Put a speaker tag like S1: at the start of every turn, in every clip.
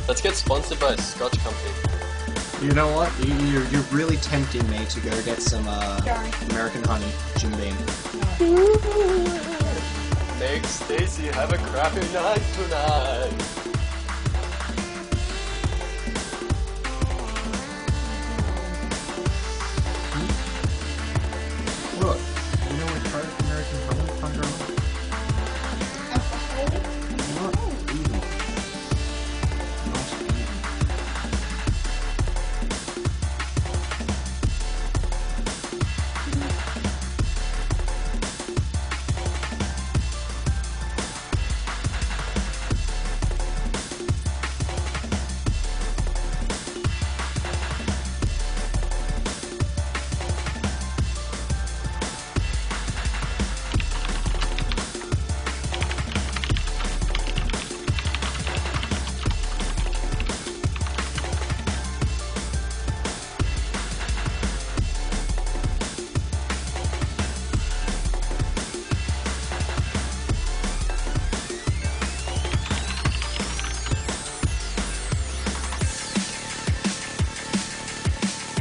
S1: Let's get sponsored by a Scotch company.
S2: You know what? You're really tempting me to go get some
S3: Sorry.
S2: American honey, Jim Beam.
S1: Make Stacy have a crappy night tonight.
S2: Look, you know what part of American honey come from? Not even. Not even.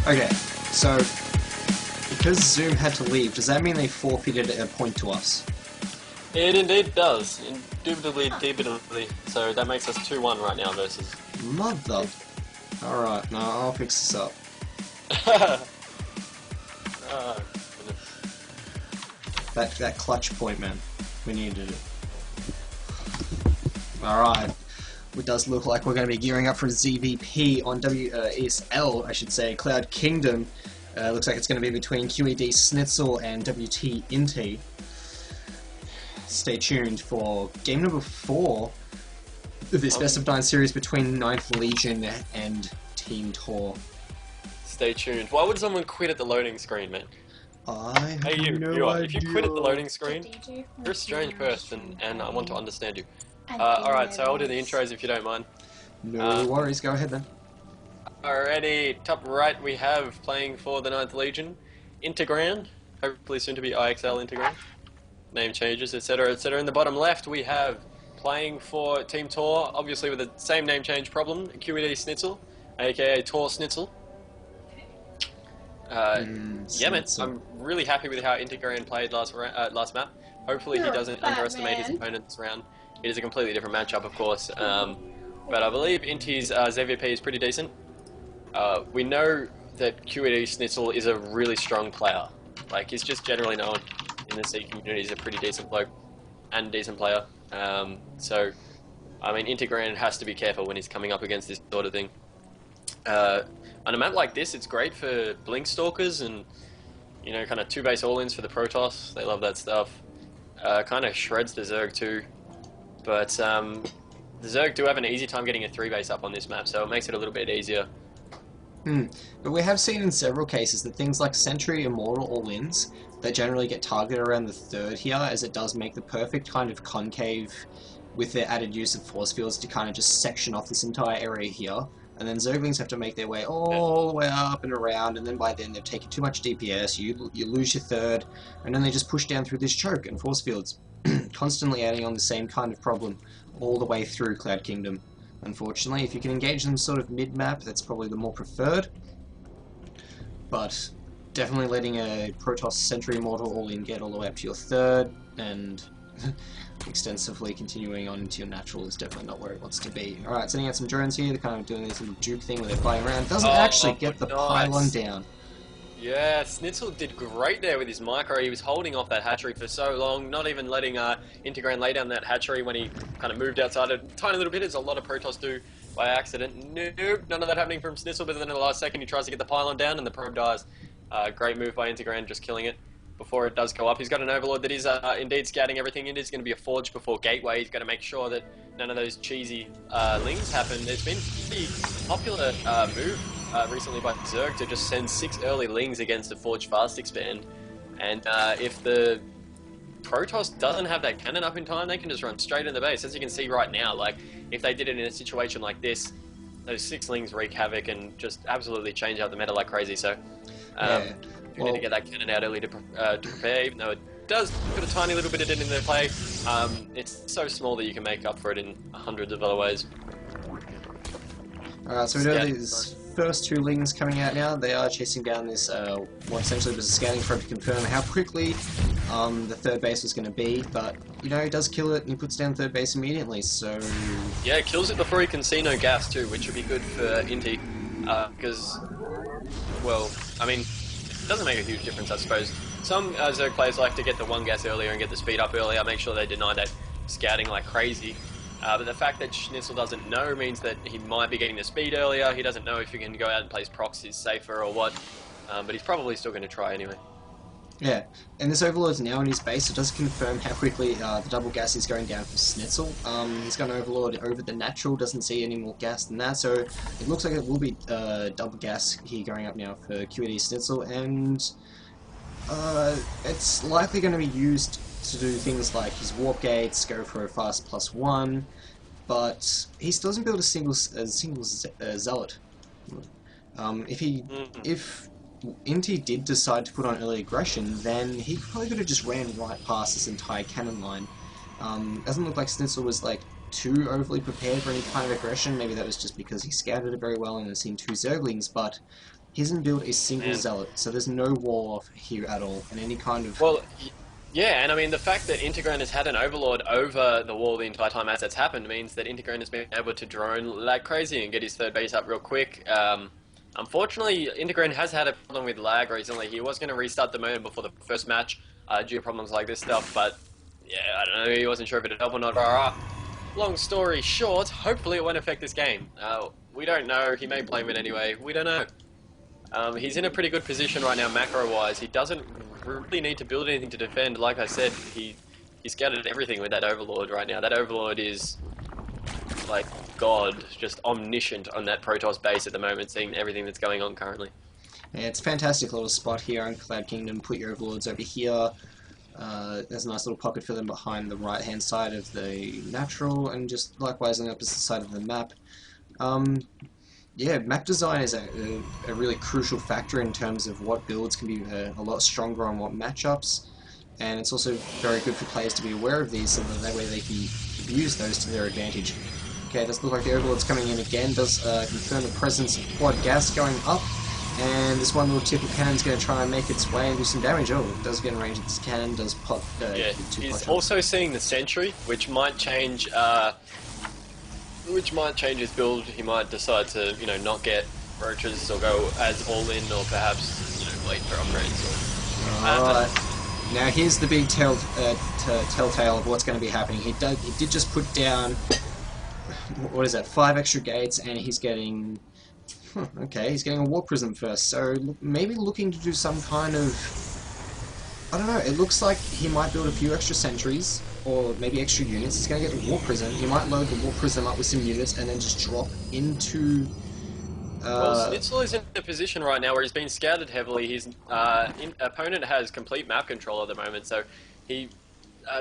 S2: Okay, so because Zoom had to leave, does that mean they forfeited a point to us?
S1: It indeed does. Indubitably. So that makes us 2-1 right now versus.
S2: Mother. Alright, no, I'll fix this up.
S1: Oh, goodness.
S2: That clutch point, man. We needed it. Alright. It does look like we're going to be gearing up for ZVP on ESL, I should say. Cloud Kingdom. Looks like it's going to be between QED Snitzel and WT Inti. Stay tuned for game number 4 of this best of 9 series between 9th Legion and Team ToR.
S1: Stay tuned. Why would someone quit at the loading screen, man?
S2: I have
S1: Hey, you.
S2: no
S1: You are.
S2: idea.
S1: If you quit at the loading screen, you're a strange person, and I want to understand you. Alright, so I'll do the intros if you don't mind.
S2: No worries, go ahead then.
S1: Alrighty, top right we have playing for the 9th Legion, Integran, hopefully soon to be IXL Integran, name changes, etc, etc. In the bottom left we have playing for Team ToR, obviously with the same name change problem, QED Snitzel, aka ToR Snitzel. Yeah man, I'm really happy with how Integran played last map. Hopefully he doesn't underestimate his opponent's round. It is a completely different matchup, of course, but I believe Inti's ZVP is pretty decent. We know that QED Snitzel is a really strong player. Like, he's just generally known in the C community as a pretty decent bloke and decent player. So, I mean, Integran has to be careful when he's coming up against this sort of thing. On a map like this, it's great for Blink Stalkers and, you know, kind of 2-base all-ins for the Protoss. They love that stuff. Kind of shreds the Zerg too. But the Zerg do have an easy time getting a 3-base up on this map, so it makes it a little bit easier.
S2: But we have seen in several cases that things like Sentry, Immortal, all-ins, they generally get targeted around the 3rd here, as it does make the perfect kind of concave with their added use of force fields to kind of just section off this entire area here. And then Zerglings have to make their way all the way up and around, and then by then they've taken too much DPS, you lose your 3rd, and then they just push down through this choke and force fields. Constantly adding on the same kind of problem all the way through Cloud Kingdom. Unfortunately, if you can engage them sort of mid-map, that's probably the more preferred. But definitely letting a Protoss Sentry Immortal all-in get all the way up to your 3rd, and extensively continuing on into your natural is definitely not where it wants to be. Alright, sending out some drones here, they're kind of doing this little juke thing where they're flying around. Doesn't actually get the pylon down.
S1: Yeah, Snitzel did great there with his micro. He was holding off that hatchery for so long, not even letting Integran lay down that hatchery when he kind of moved outside a tiny little bit, as a lot of Protoss do by accident. Nope, none of that happening from Snitzel, but then in the last second he tries to get the pylon down and the probe dies. Great move by Integran, just killing it before it does go up. He's got an Overlord that is indeed scouting everything. It is going to be a Forge before Gateway. He's got to make sure that none of those cheesy lings happen. There's been a pretty popular move recently by Zerg to just send 6 early lings against a Forge Fast Expand, and if the Protoss doesn't have that cannon up in time, they can just run straight in the base. As you can see right now, like, if they did it in a situation like this, those 6 lings wreak havoc and just absolutely change out the meta like crazy. So we need to get that cannon out early to prepare, even though it does put a tiny little bit of it in their play. It's so small that you can make up for it in hundreds of other ways.
S2: Alright, so we know these first two Lings coming out now. They are chasing down this, what essentially was a scouting probe to confirm how quickly the third base was going to be, but, you know, he does kill it and he puts down third base immediately, so...
S1: Yeah, kills it before he can see no gas too, which would be good for Inti, because, well, I mean, it doesn't make a huge difference, I suppose. Some Zerg players like to get the one gas earlier and get the speed up earlier, make sure they deny that scouting like crazy. But the fact that Schnitzel doesn't know means that he might be getting the speed earlier. He doesn't know if he can go out and place proxies safer or what, but he's probably still going to try anyway.
S2: Yeah, and this Overlord's now in his base, so it does confirm how quickly the double gas is going down for Schnitzel. He's got an Overlord over the natural, doesn't see any more gas than that, so it looks like it will be double gas here going up now for QED Schnitzel, and it's likely going to be used to do things like his warp gates, go for a fast +1, but he still doesn't build a single zealot. If Inti did decide to put on early aggression, then he probably could have just ran right past this entire cannon line. Doesn't look like Schnitzel was like too overly prepared for any kind of aggression. Maybe that was just because he scouted it very well and has seen two Zerglings, but he hasn't built a single zealot, so there's no wall off here at all, and any kind of...
S1: Well, yeah, and I mean, the fact that Integran has had an Overlord over the wall the entire time as that's happened means that Integran has been able to drone like crazy and get his third base up real quick. Unfortunately, Integran has had a problem with lag recently. He was going to restart the modem before the first match due to problems like this stuff, but yeah, I don't know, he wasn't sure if it'd help or not. Long story short, hopefully it won't affect this game. We don't know, he may blame it anyway, we don't know. He's in a pretty good position right now macro-wise. He doesn't really need to build anything to defend. Like I said, he's scattered everything with that Overlord right now. That Overlord is, like, God, just omniscient on that Protoss base at the moment, seeing everything that's going on currently.
S2: Yeah, it's a fantastic little spot here on Cloud Kingdom. Put your Overlords over here. There's a nice little pocket for them behind the right-hand side of the natural, and just likewise on the opposite side of the map. Yeah, map design is a really crucial factor in terms of what builds can be a lot stronger on what matchups, and it's also very good for players to be aware of these so that way they can use those to their advantage. Okay, it does look like the Overlord's coming in again, does confirm the presence of quad gas going up, and this one little tip of cannon's going to try and make its way and do some damage. Oh, it does get in range of this cannon, does pop
S1: yeah, he's also seeing the sentry, which might change his build. He might decide to, you know, not get roaches or go as all in, or perhaps, you know, wait for upgrades.
S2: Alright, now here's the big telltale of what's going to be happening. He did just put down, what is that, 5 extra gates, and he's getting, okay, he's getting a warp prism first, so maybe looking to do some kind of, I don't know, it looks like he might build a few extra sentries, or maybe extra units. He's going to get the warp prism. He might load the warp prism up with some units and then just drop into...
S1: Well, Schnitzel is in a position right now where he's been scouted heavily. His opponent has complete map control at the moment, so he...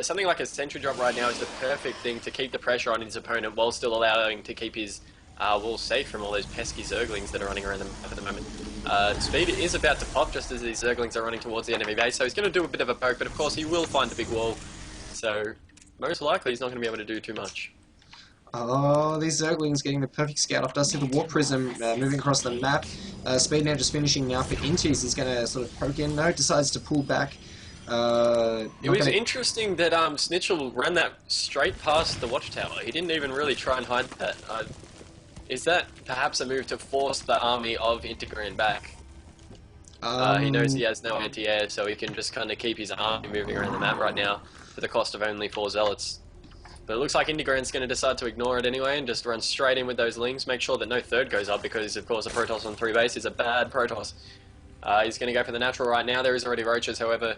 S1: something like a sentry drop right now is the perfect thing to keep the pressure on his opponent while still allowing to keep his wall safe from all those pesky Zerglings that are running around the map at the moment. Speed is about to pop just as these Zerglings are running towards the enemy base, so he's going to do a bit of a poke, but of course he will find the big wall. So, most likely he's not going to be able to do too much.
S2: Oh, these Zerglings getting the perfect scout off. Does see the Warp Prism moving across the map. Speed now just finishing now for Intis. He's going to sort of poke in. No, decides to pull back.
S1: It was interesting that Schnitzel ran that straight past the watchtower. He didn't even really try and hide that. Is that perhaps a move to force the army of Integran back? He knows he has no anti-air, so he can just kind of keep his army moving around the map right now for the cost of only 4 zealots. But it looks like Integran's going to decide to ignore it anyway and just run straight in with those Lings, make sure that no third goes up, because of course a Protoss on 3 base is a bad Protoss. He's going to go for the natural right now. There is already roaches, however,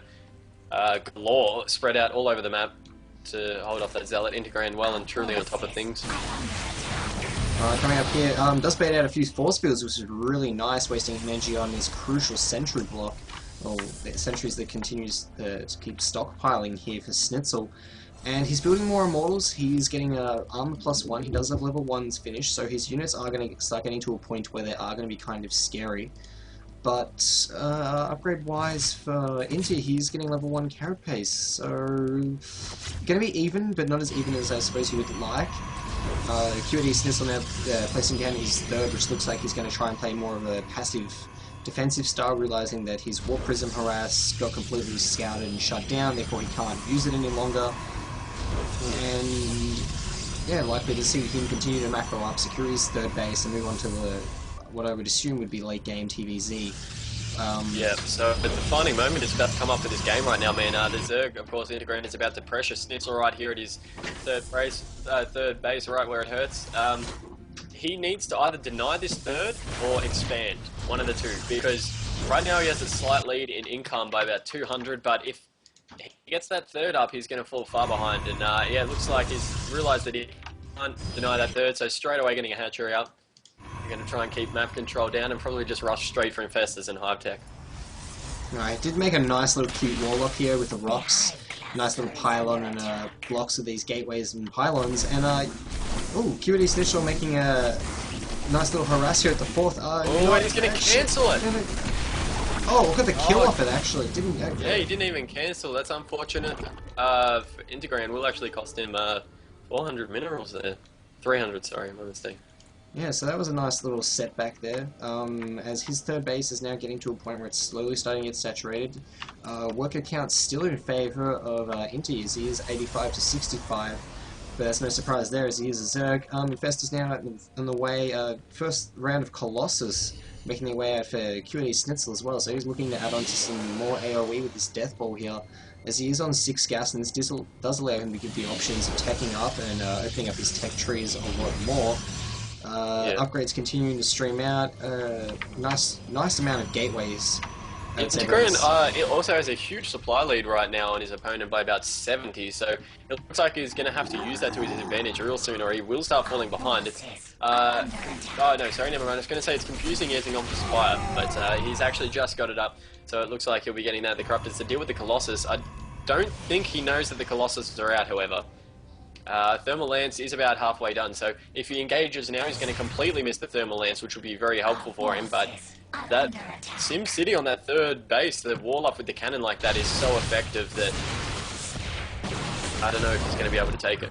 S1: galore spread out all over the map to hold off that zealot. Integran well and truly on top of things.
S2: Coming up here, does bait out a few force fields, which is really nice, wasting energy on this crucial sentry block. Well, the sentries that continues to keep stockpiling here for Schnitzel. And he's building more Immortals. He's getting armor +1. He does have level 1s finished, so his units are going to start getting to a point where they are going to be kind of scary. But upgrade-wise for Inti, he's getting level 1 carapace, so going to be even, but not as even as I suppose you would like. QD Snitzel now placing down his third, which looks like he's going to try and play more of a passive defensive style, realizing that his Warp Prism Harass got completely scouted and shut down, therefore he can't use it any longer. And yeah, likely to see him continue to macro up, secure his third base, and move on to the what I would assume would be late game TVZ.
S1: Yeah, so the defining moment is about to come up for this game right now, man. The Zerg, of course, Integrated is about to pressure Snitzel right here at his third base, right where it hurts. He needs to either deny this third or expand, one of the two, because right now he has a slight lead in income by about 200, but if he gets that third up, he's going to fall far behind. And yeah, it looks like he's realised that he can't deny that third, so straight away getting a hatchery up. We're going to try and keep map control down and probably just rush straight for Infestors and Hive Tech.
S2: Alright, did make a nice little cute wall up here with the rocks. Nice little pylon and blocks of these gateways and pylons. And, ooh, QD Snitchel making a nice little harass here at the fourth.
S1: Oh, he's going to cancel it!
S2: Oh, look at the kill off it, actually. Didn't
S1: Yeah, he didn't even cancel. That's unfortunate. For Integrated will actually cost him 400 minerals there. 300, sorry, my mistake.
S2: Yeah, so that was a nice little setback there, as his third base is now getting to a point where it's slowly starting to get saturated. Worker count still in favour of Inti, as he is 85 to 65, but that's no surprise there as he is a Zerg. Infestors now on the way, first round of Colossus making their way out for QD Snitzel as well, so he's looking to add on to some more AoE with this Death Ball here, as he is on 6 gas, and this does allow him to give the options of teching up and opening up his tech trees a lot more. Upgrades continuing to stream out. Nice amount of gateways.
S1: Integrated it also has a huge supply lead right now on his opponent by about 70, so it looks like he's going to have to use that to his advantage real soon, or he will start falling behind. It's oh no, sorry, never mind. I was going to say it's confusing using off the Spire, but he's actually just got it up, so it looks like he'll be getting that. The Corruptors to deal with the Colossus. I don't think he knows that the Colossus are out, however. Thermal Lance is about halfway done, so if he engages now, he's going to completely miss the Thermal Lance, which will be very helpful for him, but that Sim City on that third base, the wall up with the cannon like that is so effective that I don't know if he's going to be able to take it.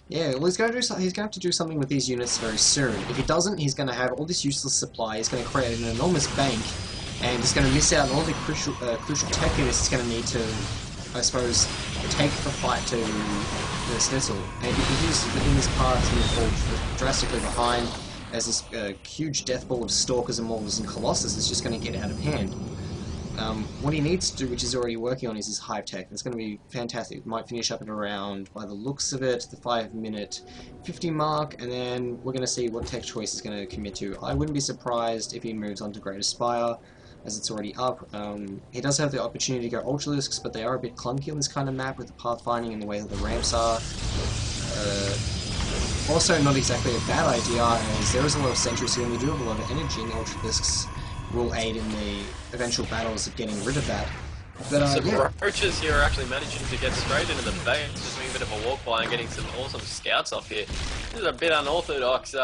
S2: Yeah, well, he's going to have to do something with these units very soon. If he doesn't, he's going to have all this useless supply, he's going to create an enormous bank, and he's going to miss out on all the crucial tech units he's going to need to, I suppose, take the fight to the Snitzel. And if he continues within this path, he's going to fall drastically behind, as this huge death ball of Stalkers and Maulers and Colossus is just going to get out of hand. What he needs to do, which he's already working on, is his Hive Tech. It's going to be fantastic. It might finish up at around, by the looks of it, the 5-minute 50 mark, and then we're going to see what tech choice he's going to commit to. I wouldn't be surprised if he moves on to Greater Spire, as it's already up. He does have the opportunity to go Ultralisks, but they are a bit clunky on this kind of map with the pathfinding and the way that the ramps are. Also not exactly a bad idea, as there is a lot of sentries here and we do have a lot of energy, and the Ultralisks will aid in the eventual battles of getting rid of that. But
S1: some
S2: yeah.
S1: roaches here are actually managing to get straight into the base, just doing a bit of a walk by and getting some awesome scouts off here. This is a bit unorthodox.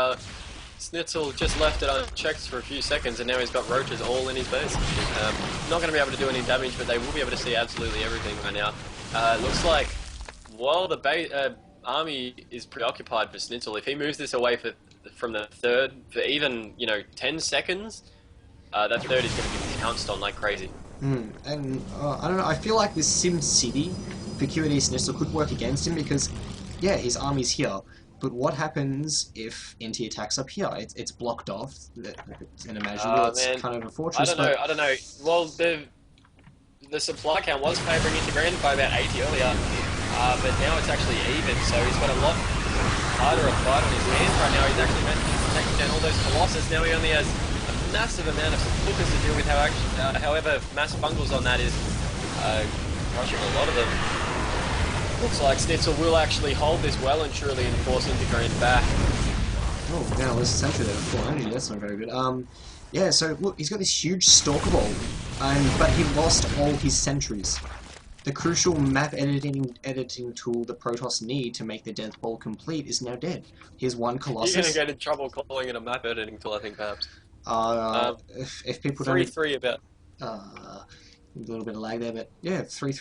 S1: Snitzel just left it unchecked for a few seconds, and now he's got roaches all in his base. Not going to be able to do any damage, but they will be able to see absolutely everything right now. Looks like while the army is preoccupied for Snitzel, if he moves this away from the third for even 10 seconds, that third is going to be pounced on like crazy.
S2: And I don't know. I feel like this Sim City for QD Snitzel could work against him because, yeah, his army's here. But what happens if NT attacks up here? It's blocked off. It's unimaginable. It's kind of a fortress.
S1: I don't know. Well, the supply count was favouring Integrated by about 80 earlier, but now it's actually even. So he's got a lot harder a fight on his hands right now. He's actually managed to take down all those Colossus. Now he only has a massive amount of hookers to deal with. However, mass bungles on that is crushing a lot of them. Looks like Snitzel will actually hold this well and truly and force Integrated back.
S2: Oh, now there's a sentry there at 400. That's not very good. Yeah, so look, he's got this huge Stalker Ball, but he lost all his sentries. The crucial map editing tool that Protoss need to make the Death Ball complete is now dead. Here's one Colossus.
S1: You're going to get in trouble calling it a map editing tool, I think, perhaps.
S2: If people don't...
S1: 3-3 about...
S2: a little bit of lag there, but yeah, 3-3